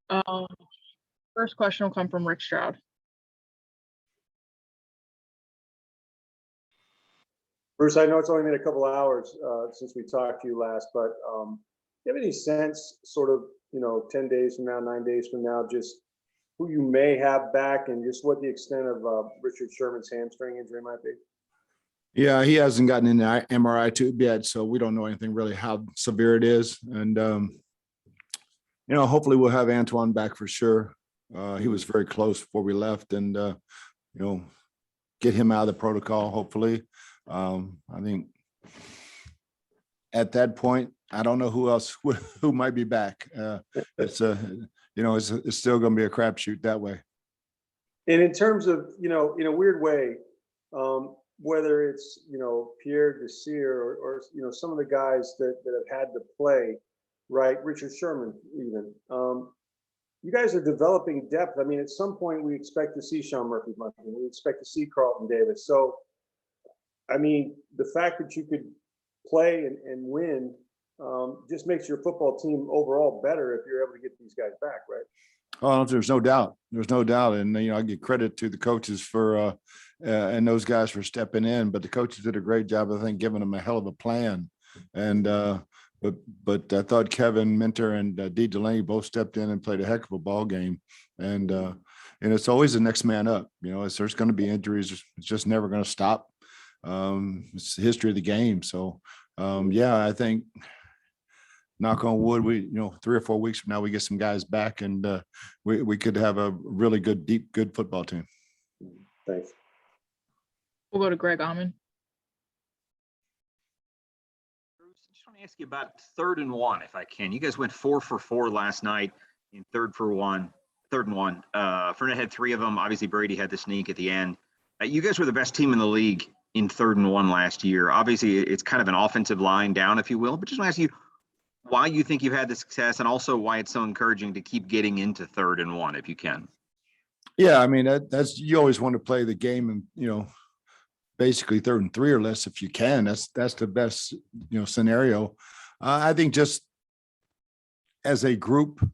Um, First question will come from Rick Stroud. Bruce, I know it's only been a couple of hours since we talked to you last, but do you have any sense, sort of, 10 days from now, 9 days from now, just who you may have back and just what the extent of Richard Sherman's hamstring injury might be? Yeah, he hasn't gotten in the MRI tube yet, so we don't know anything really how severe it is. And, hopefully we'll have Antoine back for sure. He was very close before we left, and, get him out of the protocol, hopefully. I think at that point, I don't know who might be back. It's still going to be a crapshoot that way. And in terms of, in a weird way, whether it's, Pierre Desir or some of the guys that have had to play, right? Richard Sherman, even. You guys are developing depth. I mean, at some point, we expect to see Sean Murphy Bunting. We expect to see Carlton Davis. So, I mean, the fact that you could play and win just makes your football team overall better if you're able to get these guys back, right? Oh, there's no doubt. There's no doubt. And, I give credit to the coaches for and those guys for stepping in. But the coaches did a great job, I think, giving them a hell of a plan. And but I thought Kevin Minter and Dee Delaney both stepped in and played a heck of a ball game. And it's always the next man up. There's going to be injuries. It's just never going to stop. It's the history of the game. So, I think, knock on wood, we 3 or 4 weeks from now we get some guys back, and we could have a really good football team. Thanks. We'll go to Greg Auman. Bruce, I just want to ask you about 3rd and 1, if I can. You guys went 4 for 4 last night in 3rd and 1. Fournette had 3 of them. Obviously, Brady had the sneak at the end. You guys were the best team in the league in 3rd and 1 last year. Obviously, it's kind of an offensive line down, if you will. But just want to ask you why you think you've had the success, and also why it's so encouraging to keep getting into 3rd and 1 if you can. Yeah, I mean, that's you always want to play the game, and basically 3rd and 3 or less if you can. That's the best scenario. I think just as a group,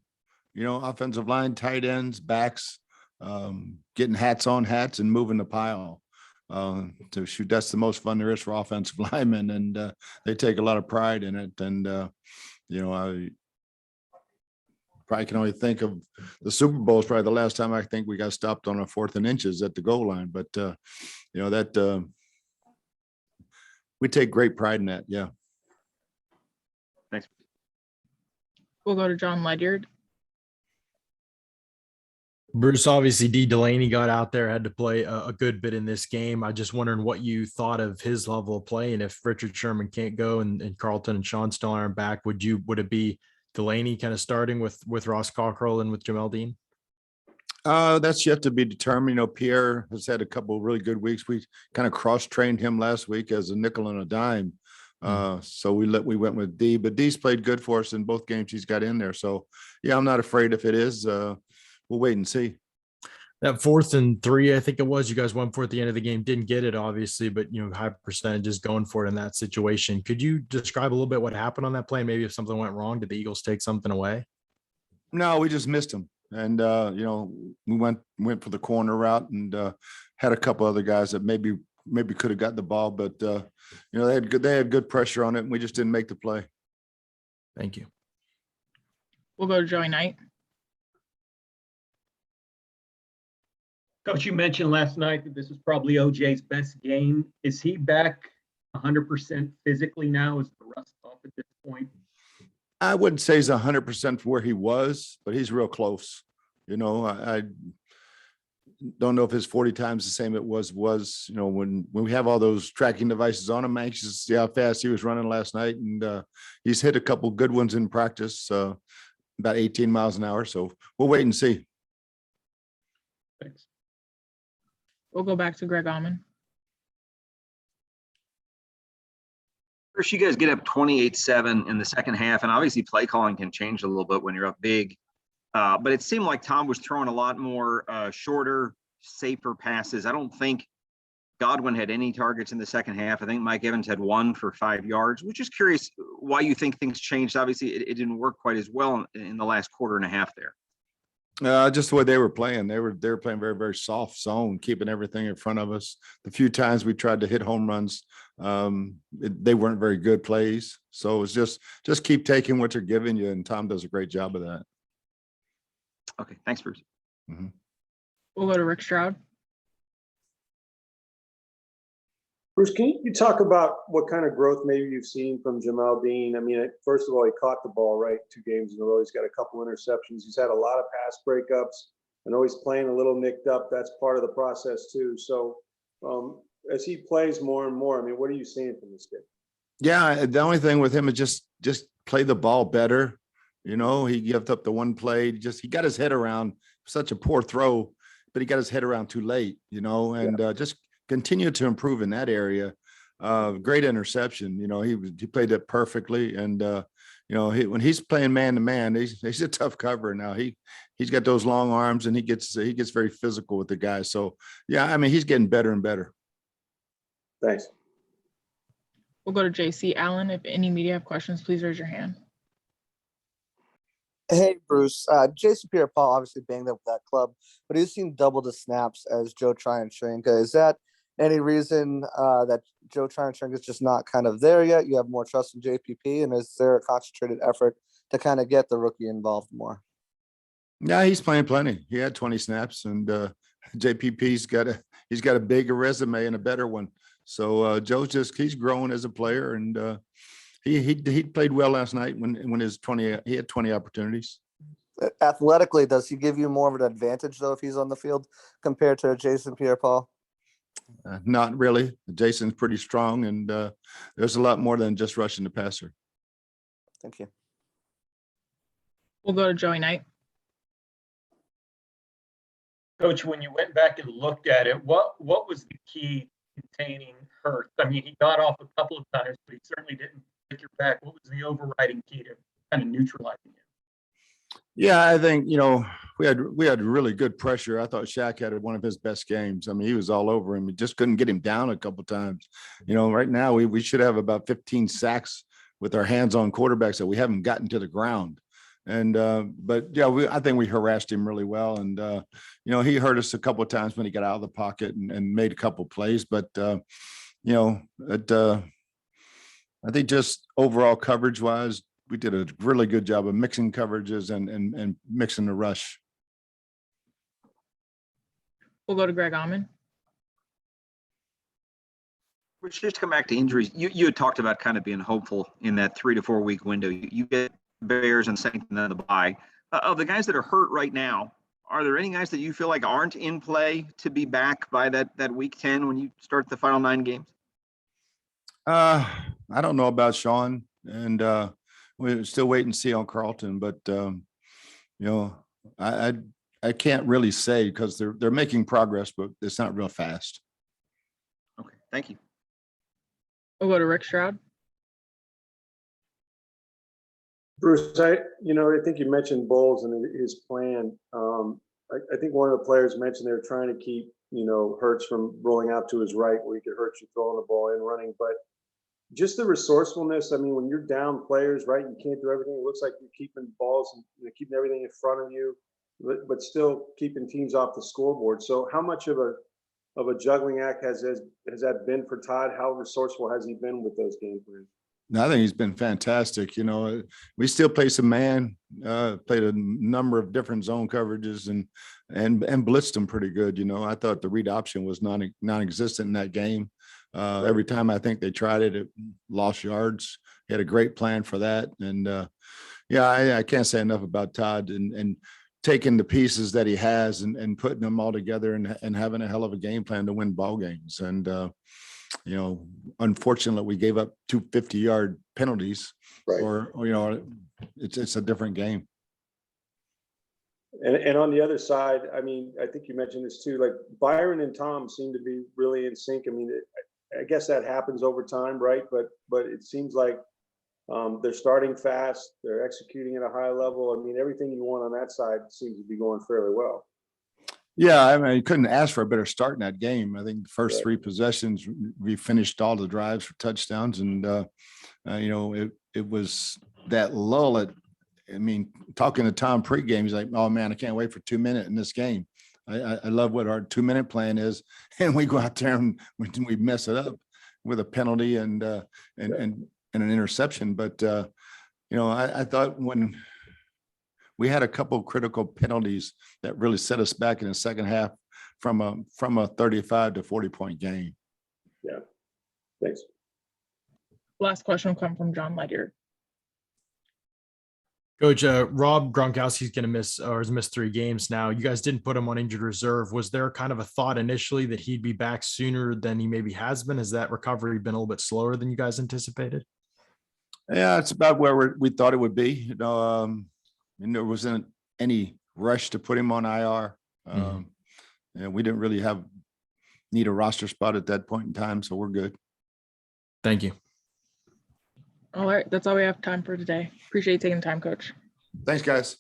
offensive line, tight ends, backs, getting hats on hats and moving the pile to shoot. That's the most fun there is for offensive linemen, and they take a lot of pride in it. And I probably can only think of the Super Bowl is probably the last time I think we got stopped on a 4th and inches at the goal line. But that we take great pride in that. Yeah. Thanks. We'll go to John Ledyard. Bruce, obviously Dee Delaney got out there, had to play a good bit in this game. I just wondering what you thought of his level of play, and if Richard Sherman can't go and Carlton and Sean still aren't back, would it be Delaney kind of starting with Ross Cockrell and with Jamel Dean? That's yet to be determined. Pierre has had a couple of really good weeks. We kind of cross-trained him last week as a nickel and a dime. So we went with D, but D's played good for us in both games he's got in there. So yeah, I'm not afraid if it is. We'll wait and see. That 4th and 3, I think it was, you guys went for it at the end of the game, didn't get it obviously, but high percentages going for it in that situation. Could you describe a little bit what happened on that play? Maybe if something went wrong, did the Eagles take something away? No, we just missed him. And, we went for the corner route and had a couple other guys that maybe could have got the ball, but they had good pressure on it and we just didn't make the play. Thank you. We'll go to Joey Knight. Coach, you mentioned last night that this was probably OJ's best game. Is he back 100% physically now? Is the rust off at this point? I wouldn't say he's 100% from where he was, but he's real close. I don't know if his 40 times the same it was, when we have all those tracking devices on him. I'm anxious to see how fast he was running last night. And he's hit a couple good ones in practice, about 18 miles an hour. So we'll wait and see. Thanks. We'll go back to Greg Auman. First, you guys get up 28-7 in the second half, and obviously play calling can change a little bit when you're up big. But it seemed like Tom was throwing a lot more shorter, safer passes. I don't think Godwin had any targets in the second half. I think Mike Evans had 1 for 5 yards. We're just curious why you think things changed. Obviously, it didn't work quite as well in the last quarter and a half there. Just the way they were playing. They were playing very, very soft zone, keeping everything in front of us. The few times we tried to hit home runs, they weren't very good plays. So it's just keep taking what they're giving you, and Tom does a great job of that. Okay, thanks, Bruce. Mhm. We'll go to Rick Stroud. Bruce, can you talk about what kind of growth maybe you've seen from Jamel Dean? I mean, first of all, he caught the ball right 2 games in a row. He's got a couple interceptions. He's had a lot of pass breakups. I know he's playing a little nicked up. That's part of the process too. So as he plays more and more, I mean, what are you seeing from this kid? Yeah, the only thing with him is just play the ball better. You know, he gave up the one play. He got his head around such a poor throw, but he got his head around too late. You know, and just continue to improve in that area. Great interception. You know, he played it perfectly, and you know, when he's playing man to man, he's a tough cover. Now he's got those long arms, and he gets very physical with the guys. So yeah, I mean, he's getting better and better. Thanks. We'll go to JC Allen. If any media have questions, please raise your hand. Hey, Bruce. Jason Pierre-Paul obviously banged up with that club, but he's seen double the snaps as Joe Tryon-Shoyinka. Is that any reason that Joe Tryon-Shoyinka is just not kind of there yet? You have more trust in JPP, and is there a concentrated effort to kind of get the rookie involved more? Yeah, he's playing plenty. He had 20 snaps, and JPP's got a bigger resume and a better one. So Joe's he's growing as a player, and he played well last night when he had 20 opportunities. Athletically, does he give you more of an advantage though if he's on the field compared to Jason Pierre-Paul? Not really. Jason's pretty strong, and there's a lot more than just rushing the passer. Thank you. We'll go to Joey Knight. Coach, when you went back and looked at it, what was the key containing Hurts? I mean, he got off a couple of times, but he certainly didn't break your back. What was the overriding key to kind of neutralizing him? Yeah, I think, you know, we had really good pressure. I thought Shaq had one of his best games. I mean, he was all over him. We just couldn't get him down a couple times. You know, right now we should have about 15 sacks with our hands on quarterbacks that we haven't gotten to the ground. And but yeah, I think we harassed him really well. And you know, he hurt us a couple of times when he got out of the pocket and made a couple of plays. But you know, I think just overall coverage wise, we did a really good job of mixing coverages and mixing the rush. We'll go to Greg Auman. Rich, just to come back to injuries, you had talked about kind of being hopeful in that 3 to 4 week window. You get Bears and Saints and then the bye. Of the guys that are hurt right now, are there any guys that you feel like aren't in play to be back by that week 10 when you start the final 9 games? I don't know about Sean, and we're still waiting to see on Carlton, but you know, I can't really say because they're making progress, but it's not real fast. Okay, thank you. We'll go to Rick Stroud. Bruce, I think you mentioned Bowles and his plan. I think one of the players mentioned they were trying to keep, Hurts from rolling out to his right where he could hurt you throwing the ball and running. But just the resourcefulness, I mean, when you're down players, right, you can't do everything. It looks like you're keeping balls and keeping everything in front of you, but still keeping teams off the scoreboard. So how much of a juggling act has that been for Todd? How resourceful has he been with those game plans? I think he's been fantastic. We still play some man, played a number of different zone coverages and blitzed them pretty good. I thought the read option was non-existent in that game. Every time I think they tried it lost yards. He had a great plan for that. And I can't say enough about Todd and taking the pieces that he has and putting them all together and having a hell of a game plan to win ball games. And, unfortunately, we gave up 2 50-yard penalties, or it's a different game. And on the other side, I mean, I think you mentioned this too. Like Byron and Tom seem to be really in sync. I mean, I guess that happens over time, right? But it seems like they're starting fast. They're executing at a high level. I mean, everything you want on that side seems to be going fairly well. Yeah, I mean, you couldn't ask for a better start in that game. I think the first 3 possessions, we finished all the drives for touchdowns, and it was that lull I mean, talking to Tom pregame, he's like, "Oh man, I can't wait for 2 minutes in this game." I love what our 2 minute plan is, and we go out there and we mess it up with a penalty and an interception. But I thought when we had a couple of critical penalties that really set us back in the second half from a 35 to 40 point game. Yeah. Thanks. Last question will come from John Ledyard. Coach, Rob Gronkowski's going to miss or has missed 3 games now. You guys didn't put him on injured reserve. Was there kind of a thought initially that he'd be back sooner than he maybe has been? Has that recovery been a little bit slower than you guys anticipated? Yeah, it's about where we thought it would be. And there wasn't any rush to put him on IR. We didn't really need a roster spot at that point in time, so we're good. Thank you. All right, that's all we have time for today. Appreciate you taking the time, Coach. Thanks, guys.